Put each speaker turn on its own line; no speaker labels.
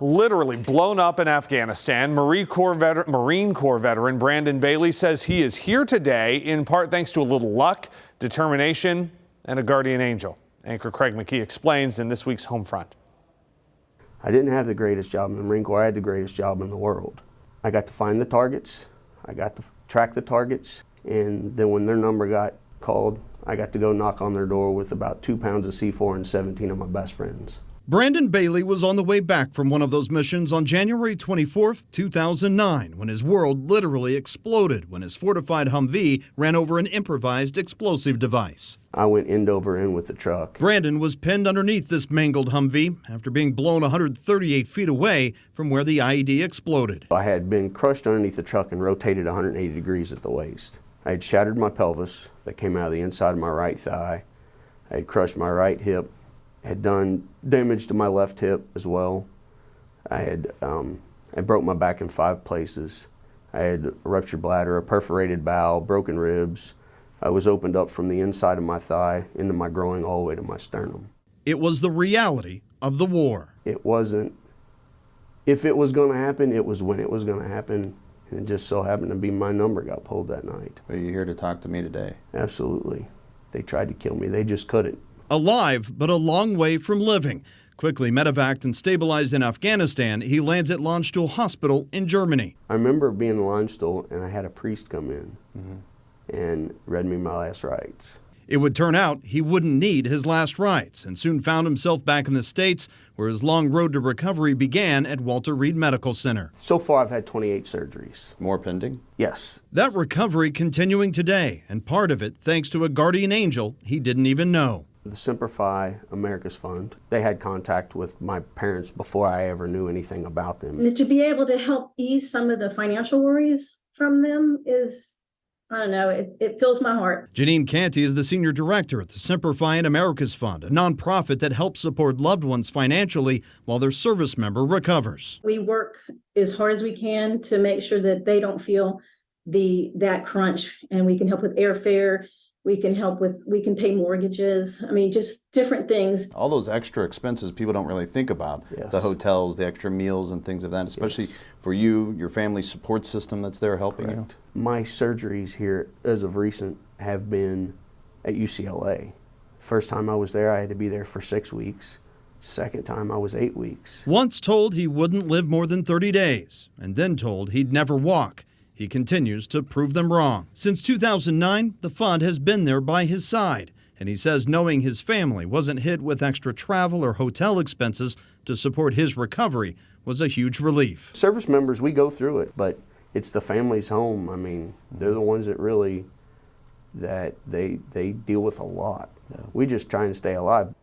literally blown up in Afghanistan. Marine Corps veteran Brandon Bailey says he is here today in part thanks to a little luck, determination, and a guardian angel. Anchor Craig McKee explains in this week's Homefront.
I didn't have the greatest job in the Marine Corps. I had the greatest job in the world. I got to find the targets. I got to track the targets. And then when their number got called, I got to go knock on their door with about 2 pounds of C4 and 17 of my best friends.
Brandon Bailey was on the way back from one of those missions on January 24, 2009, when his world literally exploded when his fortified Humvee ran over an improvised explosive device.
I went end over end with the truck.
Brandon was pinned underneath this mangled Humvee after being blown 138 feet away from where the IED exploded.
I had been crushed underneath the truck and rotated 180 degrees at the waist. I had shattered my pelvis that came out of the inside of my right thigh. I had crushed my right hip, had done damage to my left hip as well. I broke my back in 5 places. I had a ruptured bladder, a perforated bowel, broken ribs. I was opened up from the inside of my thigh into my groin all the way to my sternum.
It was the reality of the war.
It wasn't, if it was going to happen, it was when it was going to happen. And it just so happened to be my number got pulled that night.
Are you here to talk to me today?
Absolutely. They tried to kill me. They just couldn't.
Alive, but a long way from living. Quickly medevaced and stabilized in Afghanistan, he lands at Landstuhl Hospital in Germany.
I remember being in Landstuhl and I had a priest come in and read me my last rites.
It would turn out he wouldn't need his last rites and soon found himself back in the States where his long road to recovery began at Walter Reed Medical Center.
So far I've had 28 surgeries.
More pending?
Yes.
That recovery continuing today, and part of it thanks to a guardian angel he didn't even know.
The Simplify America's Fund, they had contact with my parents before I ever knew anything about them.
To be able to help ease some of the financial worries from them is, I don't know, it fills my heart.
Janine Canty is the senior director at the Simplify America's Fund, a nonprofit that helps support loved ones financially while their service member recovers.
We work as hard as we can to make sure that they don't feel that crunch, and we can help with airfare. We can pay mortgages. I mean, just different things.
All those extra expenses people don't really think about.
Yes.
The hotels, the extra meals and things of that, especially for you, your family support system that's there helping you.
My surgeries here, as of recent, have been at UCLA. First time I was there, I had to be there for 6 weeks. Second time, I was 8 weeks.
Once told he wouldn't live more than 30 days, and then told he'd never walk. He continues to prove them wrong. Since 2009, the fund has been there by his side, and he says knowing his family wasn't hit with extra travel or hotel expenses to support his recovery was a huge relief.
Service members, we go through it, but it's the family's home. I mean, they're the ones that really, they deal with a lot. Yeah. We just try and stay alive.